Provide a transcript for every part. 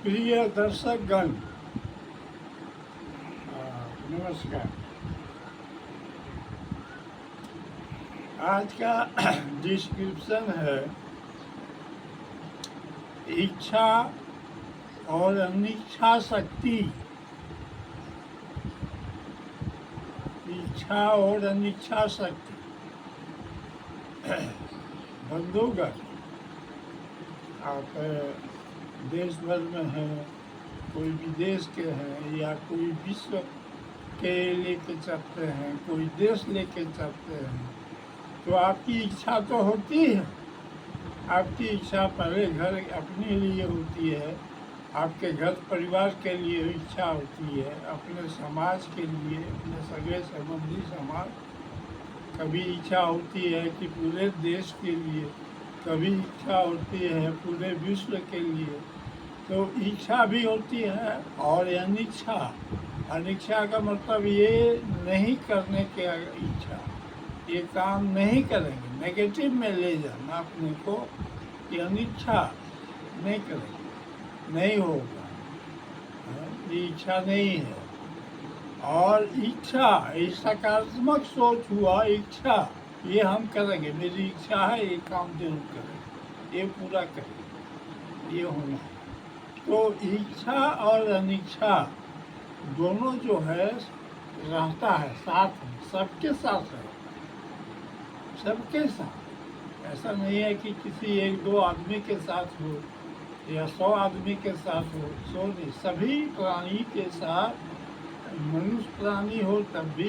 प्रिय दर्शकगण, नमस्कार। आज का डिस्क्रिप्शन है इच्छा और अनिच्छा शक्ति। इच्छा और अनिच्छा शक्ति। बंधुगण, आप देश भर में हैं, कोई विदेश के हैं या कोई विश्व के लेके चलते हैं, कोई देश लेके चलते हैं, तो आपकी इच्छा तो होती है। आपकी इच्छा पहले घर अपने लिए होती है, आपके घर परिवार के लिए इच्छा होती है, अपने समाज के लिए, अपने सगे संबंधी समाज। कभी इच्छा होती है कि पूरे देश के लिए, कभी इच्छा होती है पूरे विश्व के लिए। तो इच्छा भी होती है और अनिच्छा। अनिच्छा का मतलब ये नहीं करने की इच्छा, ये काम नहीं करेंगे, नेगेटिव में ले जाना अपने को कि अनिच्छा नहीं करेंगे, नहीं होगा, ये इच्छा नहीं है। और इच्छा, ये सकारात्मक सोच हुआ। इच्छा, ये हम करेंगे, मेरी इच्छा है ये काम जरूर करेंगे, ये पूरा करेंगे, ये होना है। तो इच्छा और अनिच्छा दोनों जो है रहता है साथ में, सबके साथ है, सबके साथ। ऐसा नहीं है कि किसी एक दो आदमी के साथ हो या 100 आदमी के साथ हो, सो नहीं, सभी प्राणी के साथ। मनुष्य प्राणी हो तब भी,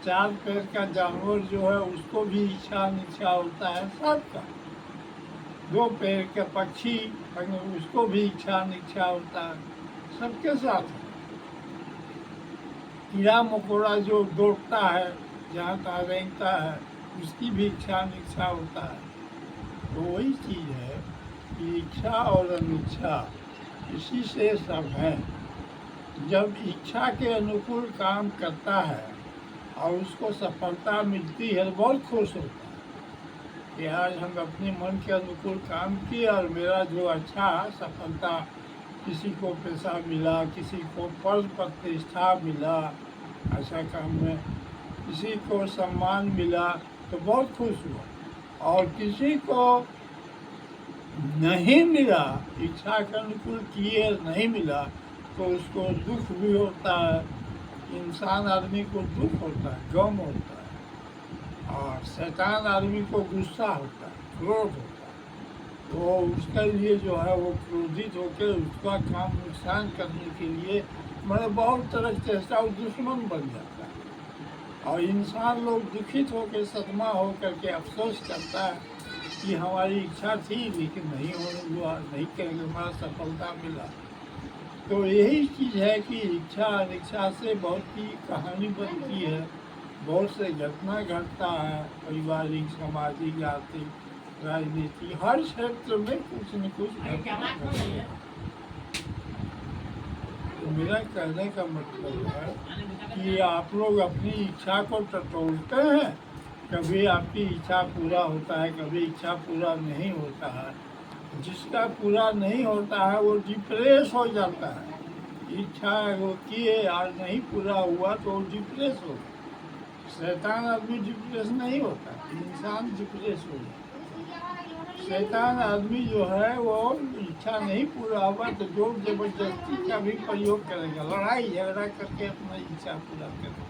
4 पैर का जानवर जो है उसको भी इच्छा अनिच्छा होता है सबका। 2 पैर के पक्षी, उसको भी इच्छा अनिच्छा होता है, सबके साथ है। कीड़ा मकोड़ा जो दौड़ता है, जहाँ तहाँ रेंगता है, उसकी भी इच्छा अनिच्छा होता है। तो वही चीज़ है कि इच्छा और अनिच्छा इसी से सब है। जब इच्छा के अनुकूल काम करता है और उसको सफलता मिलती है तो बहुत खुश होता है कि आज हम अपने मन के अनुकूल काम किए और मेरा जो अच्छा सफलता, किसी को पैसा मिला, किसी को पद प्रतिष्ठा मिला अच्छा काम में, किसी को सम्मान मिला तो बहुत खुश हुआ। और किसी को नहीं मिला, इच्छा के अनुकूल किए नहीं मिला, तो उसको दुख भी होता है। इंसान आदमी को दुख होता है, गम होता है। और शैतान आदमी को गुस्सा होता है, क्रोध होता है। तो उसके लिए जो है वो क्रोधित होकर उसका काम नुकसान करने के लिए मतलब बहुत तरह की चेष्टा, दुश्मन बन जाता है। और इंसान लोग दुखित होकर, सदमा होकर के अफसोस करता है कि हमारी इच्छा थी लेकिन नहीं होने हुआ, नहीं करेंगे, हमारा सफलता मिला। तो यही चीज़ है कि इच्छा अनिच्छा से बहुत की कहानी बनती है, बहुत से घटना घटता है, पारिवारिक, सामाजिक, आर्थिक, राजनीति, हर क्षेत्र में कुछ न कुछ घटना घटती है। तो मेरा कहने का मतलब है कि आप लोग अपनी इच्छा को टटोलते हैं। कभी आपकी इच्छा पूरा होता है, कभी इच्छा पूरा नहीं होता है। जिसका पूरा नहीं होता है वो डिप्रेस हो जाता है। इच्छा वो किए आज नहीं पूरा हुआ तो वो डिप्रेस हो। शैतान आदमी डिप्रेस नहीं होता, इंसान डिप्रेस हो जाता। शैतान आदमी जो है वो इच्छा नहीं पूरा हुआ तो जोर जबरदस्ती का भी प्रयोग करेगा, लड़ाई झगड़ा करके अपना इच्छा पूरा करेगा,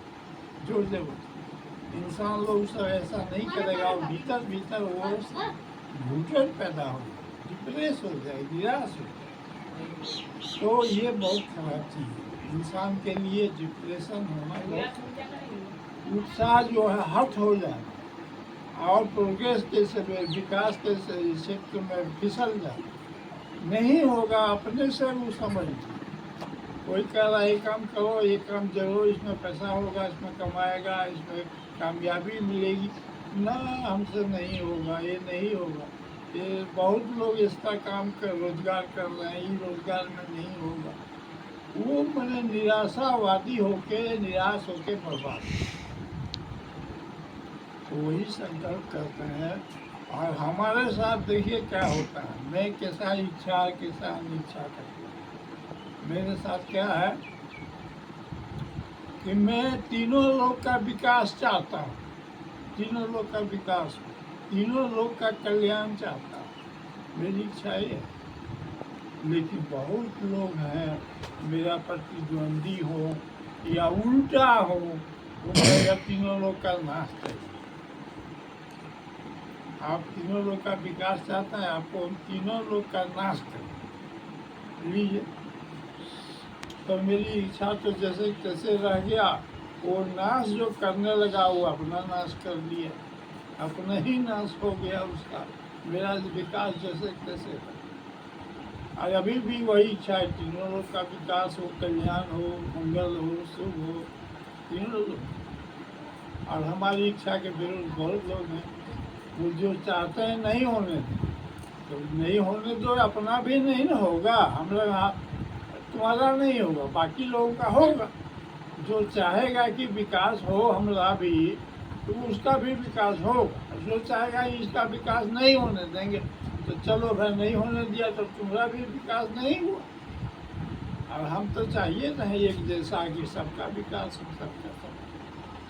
जोर जबरदस्ती। इंसान लोग सब ऐसा नहीं करेगा, और भीतर भीतर वो घुटन पैदा हो, डिप्रेस हो जाए, निराश हो जाए। तो ये बहुत खराब चीज़ है इंसान के लिए, डिप्रेशन होना बहुत। उत्साह जो है हट हो जाए और प्रोग्रेस के विकास के क्षेत्र में फिसल जाए, नहीं होगा अपने से वो समझ। कोई कह रहा है ये काम करो, ये काम जरूर, इसमें पैसा होगा, इसमें कमाएगा, इसमें कामयाबी मिलेगी, ना हमसे नहीं होगा, ये नहीं होगा। ये बहुत लोग इसका काम कर रोजगार कर रहे हैं, ये रोजगार में नहीं होगा। वो मैंने निराशावादी होके, निराश होके बर्बाद। तो वही संकल्प करते हैं। और हमारे साथ देखिए क्या होता है, मैं कैसा इच्छा कैसा अनिच्छा करता हूँ। मेरे साथ क्या है कि मैं तीनों लोग का विकास चाहता हूँ, तीनों लोग का विकास, तीनों लोग का कल्याण चाहता हूँ, मेरी इच्छा ये है। लेकिन बहुत लोग हैं मेरा प्रतिद्वंदी हो या उल्टा हो, वो कहेगा तीनों लोग का नाश करें। आप तीनों लोग का विकास चाहते हैं, आपको उन तीनों लोग का नाश करें लीजिए। तो मेरी इच्छा तो जैसे तैसे रह गया, वो नाश जो करने लगा वो अपना नाश कर लिया, अपना ही नाश हो गया उसका, मेरा विकास जैसे तैसे था। और अभी भी वही इच्छा है, तीनों लोग का विकास हो, कल्याण हो, मंगल हो, शुभ हो, तीनों लोग। और हमारी इच्छा के विरुद्ध बहुत लोग हैं, वो जो चाहते हैं नहीं होने दें, तो नहीं होने दो, अपना भी नहीं ना होगा, हम लोग तुम्हारा नहीं होगा, बाकी लोगों का होगा। जो चाहेगा कि विकास हो हमारा भी, तो उसका भी विकास होगा। जो चाहेगा इसका विकास नहीं होने देंगे, तो चलो भाई नहीं होने दिया तो तुम्हारा भी विकास नहीं हुआ। और हम तो चाहिए ना एक जैसा कि सबका विकास हो, सबका सब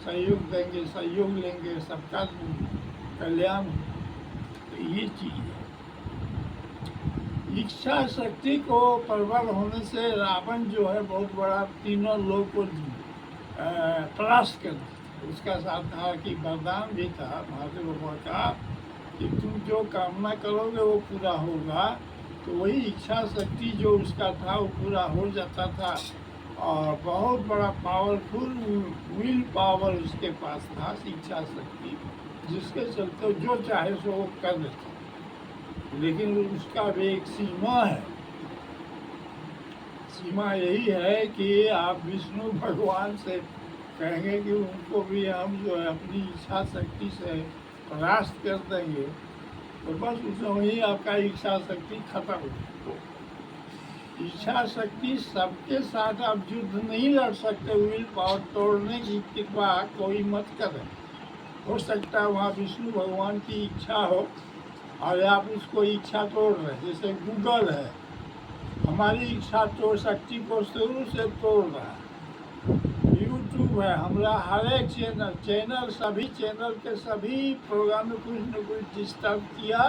सहयोग देंगे, सहयोग लेंगे, सबका कल्याण हो। तो ये चीज़ है। इच्छा शक्ति को प्रबल होने से रावण जो है बहुत बड़ा तीनों लोग को परास्त कर दिया। उसका साथ था कि वरदान भी था महादेव बाबा का कि तुम जो कामना करोगे वो पूरा होगा। तो वही इच्छा शक्ति जो उसका था वो पूरा हो जाता था, और बहुत बड़ा पावरफुल विल पावर उसके पास था, इच्छा शक्ति, जिसके चलते जो चाहे सो वो कर देता। लेकिन उसका भी एक सीमा है। सीमा यही है कि आप विष्णु भगवान से कहेंगे कि उनको भी हम जो है अपनी इच्छा शक्ति से परास्त कर देंगे, तो बस उसमें ही आपका इच्छा शक्ति खत्म हो। इच्छा शक्ति सबके साथ आप युद्ध नहीं लड़ सकते, विल पावर तोड़ने की कृपा कोई मत करें। हो सकता है वहाँ विष्णु भगवान की इच्छा हो और आप उसको इच्छा तोड़ रहे हैं। जैसे गूगल है, हमारी इच्छा तोड़ शक्ति को शुरू से तोड़ रहा है। यूट्यूब है, हमारा हर एक चैनल सभी चैनल के सभी प्रोग्राम में कुछ न कुछ डिस्टर्ब किया,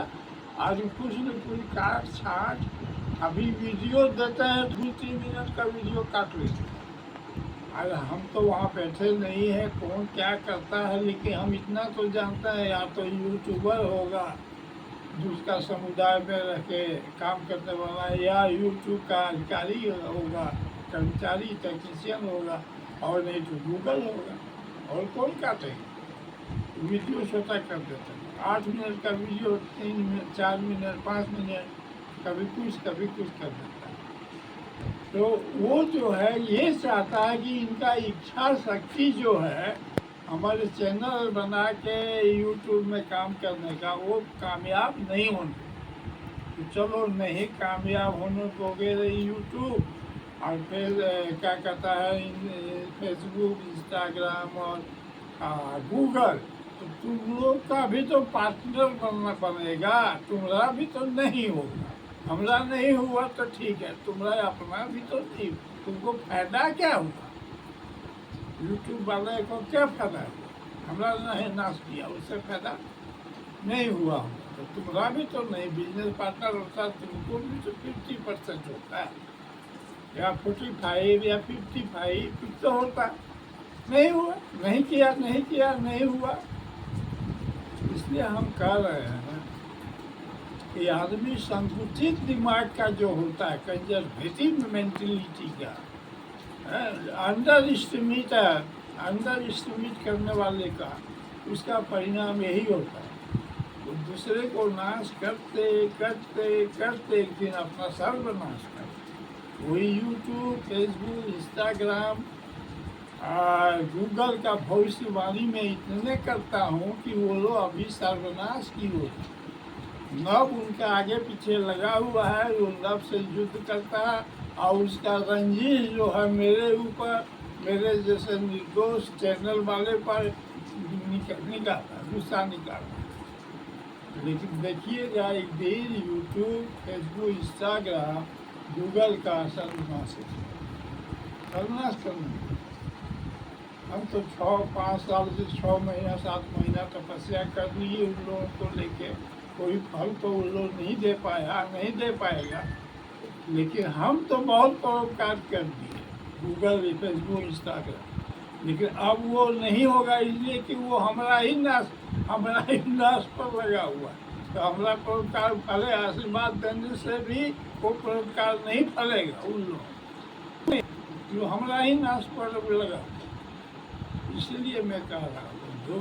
और कुछ न कुछ काट छाट। अभी वीडियो देते हैं 2-3 मिनट का वीडियो काट लेते हैं। अरे हम तो वहाँ बैठे नहीं है, कौन क्या करता है, लेकिन हम इतना तो जानते हैं, या तो यूट्यूबर होगा जिसका समुदाय में रह के काम करने वाला, या यूट्यूब का अधिकारी होगा, कर्मचारी टेक्नीशियन होगा, और नहीं तो गूगल होगा। और कौन काटेगा, वीडियो छोटा कर देते हैं। 8 मिनट का वीडियो 3 मिनट 4 मिनट 5 मिनट कभी कुछ कर देता है। तो वो जो है ये चाहता है कि इनका इच्छा शक्ति जो है हमारे चैनल बना के यूट्यूब में काम करने का, वो कामयाब नहीं होने। तो चलो नहीं कामयाब होने दोगे यूट्यूब, और फिर क्या कहता है फेसबुक, इंस्टाग्राम और गूगल, तो तुम लोग का भी तो पार्टनर बनना पड़ेगा, तुम्हारा भी तो नहीं होगा। हमारा नहीं हुआ तो ठीक है, तुम्हारा अपना भी तो नहीं, तुमको फायदा क्या हुआ? यूट्यूब वाले को क्या फायदा हुआ? हमारा नहीं नाश किया, उससे फायदा नहीं हुआ। तो तुम्हारा भी तो नहीं, बिजनेस पार्टनर होता तुमको भी तो 50% होता है, या 45 या 55 कुछ तो होता। नहीं हुआ, नहीं किया, नहीं हुआ। इसलिए हम कह रहे हैं कि आदमी संकुचित दिमाग का जो होता है, कंजर्वेटिव मेंटेलिटी का, अंडर एस्टिमेट करने वाले का, उसका परिणाम यही होता है। वो दूसरे को नाश करते करते करते एक दिन अपना सर्वनाश करते। वही यूट्यूब, फेसबुक, इंस्टाग्राम, गूगल का भविष्यवाणी में इतने करता हूँ कि वो लोग अभी सर्वनाश की ओर, नव उनका आगे पीछे लगा हुआ है, वो नव से युद्ध करता है, और उसका रंजिश जो है मेरे ऊपर, मेरे जैसे निर्दोष चैनल वाले पर निकालता, गुस्सा निकालता। लेकिन देखिएगा एक दिन यूट्यूब, फेसबुक, इंस्टाग्राम गूगल का सर्वनाश है, सर्वनाश करना। हम तो 5 साल से 6 महीना 7 महीना तपस्या कर लिए उन लोगों को लेके, कोई फल तो उन लोग नहीं दे पाया, नहीं दे पाएगा, लेकिन हम तो बहुत परोपकार कर दिए, गूगल, फेसबुक, इंस्टाग्राम। लेकिन अब वो नहीं होगा, इसलिए कि वो हमारा ही नाश पर लगा हुआ। तो हमारा परोपकार फले, आशीर्वाद देने से भी वो परोपकार नहीं फलेगा उन लोग, जो हमारा ही नाश पर लगा। इसलिए मैं कह रहा हूँ जो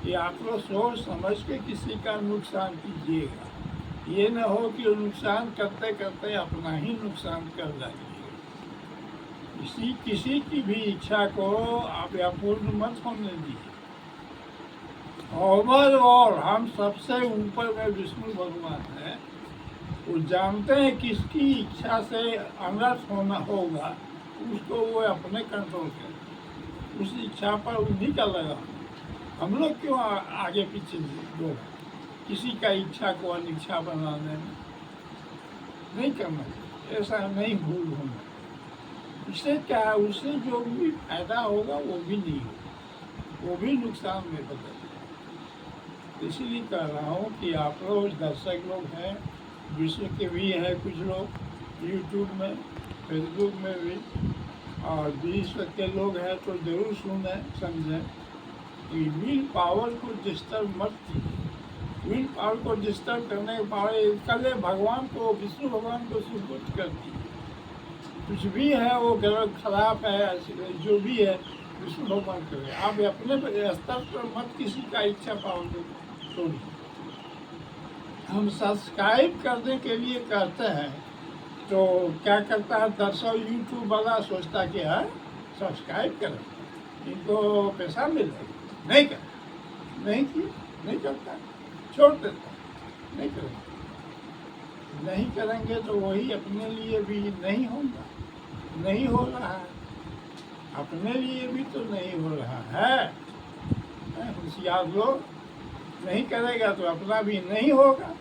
कि आप लोग सोच समझ के किसी का नुकसान कीजिएगा, ये न हो कि नुकसान करते करते अपना ही नुकसान कर जाइए। किसी की भी इच्छा को आप अपूर्ण मत होने दीजिए। ओवरऑल हम सबसे ऊपर में विष्णु भगवान है, वो जानते हैं किसकी इच्छा से अनर्थ होना होगा, उसको वो अपने कंट्रोल करें, उस इच्छा पर उन्हीं का लगा। हम लोग क्यों आगे पीछे लोग किसी का इच्छा को अनिच्छा बनाने में नहीं करना चाहिए, ऐसा नहीं भूल होना। इससे क्या है, उससे जो भी फायदा होगा वो भी नहीं होगा, वो भी नुकसान में बदल। इसीलिए कह रहा हूँ कि आप लोग दर्शक लोग हैं, विश्व के भी हैं कुछ लोग, यूट्यूब में, फेसबुक में भी, और विश्व के लोग हैं तो जरूर सुनें समझें कि विल पावर को डिस्टर्ब मत कीजिए। विल पावर को डिस्टर्ब करने के बाद कल भगवान को, विष्णु भगवान को सुपुर्द कर दीजिए। कुछ भी है वो गलत खराब है, जो भी है विष्णु भगवान करे। आप अपने स्तर पर मत किसी का इच्छा पाओगे तोड़िए। हम सब्सक्राइब करने के लिए कहते हैं तो क्या करता है दर्शक, यूट्यूब वाला सोचता कि है सब्सक्राइब करें, इनको पैसा मिलेगा, नहीं कर, नहीं किया, नहीं करता, छोड़ देता, नहीं करेंगे। नहीं करेंगे तो वही अपने लिए भी नहीं होगा, नहीं हो रहा है, अपने लिए भी तो नहीं हो रहा है। होशियार लोग, नहीं करेगा तो अपना भी नहीं होगा,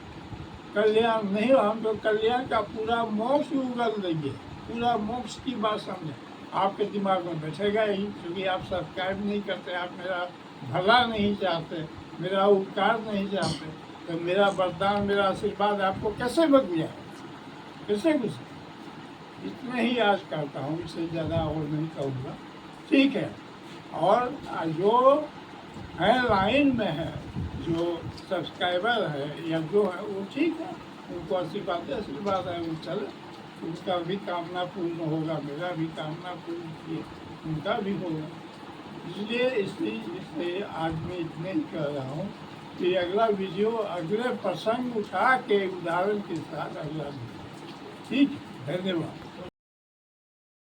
कल्याण नहीं हो। हम तो कल्याण का पूरा मोक्ष उगल देंगे, पूरा मोक्ष की बात समझे, आपके दिमाग में बैठेगा ही, क्योंकि आप सब्सक्राइब नहीं करते, आप मेरा भला नहीं चाहते, मेरा उपकार नहीं चाहते, तो मेरा वरदान, मेरा आशीर्वाद आपको कैसे बच जाए, कैसे कुछ। इतने ही आज करता हूँ, इससे ज़्यादा और नहीं कहूँगा, ठीक है। और जो है लाइन में है, जो सब्सक्राइबर है या जो है वो ठीक है, उनको आशीर्वाद है, वो चले, उनका भी कामना पूर्ण होगा, मेरा भी कामना पूर्ण किए, उनका भी होगा। इसलिए इसलिए आज मैं इतने ही कह रहा हूँ कि अगला वीडियो अगले प्रसंग उठा के उदाहरण के साथ अगला वीडियो, ठीक है। धन्यवाद।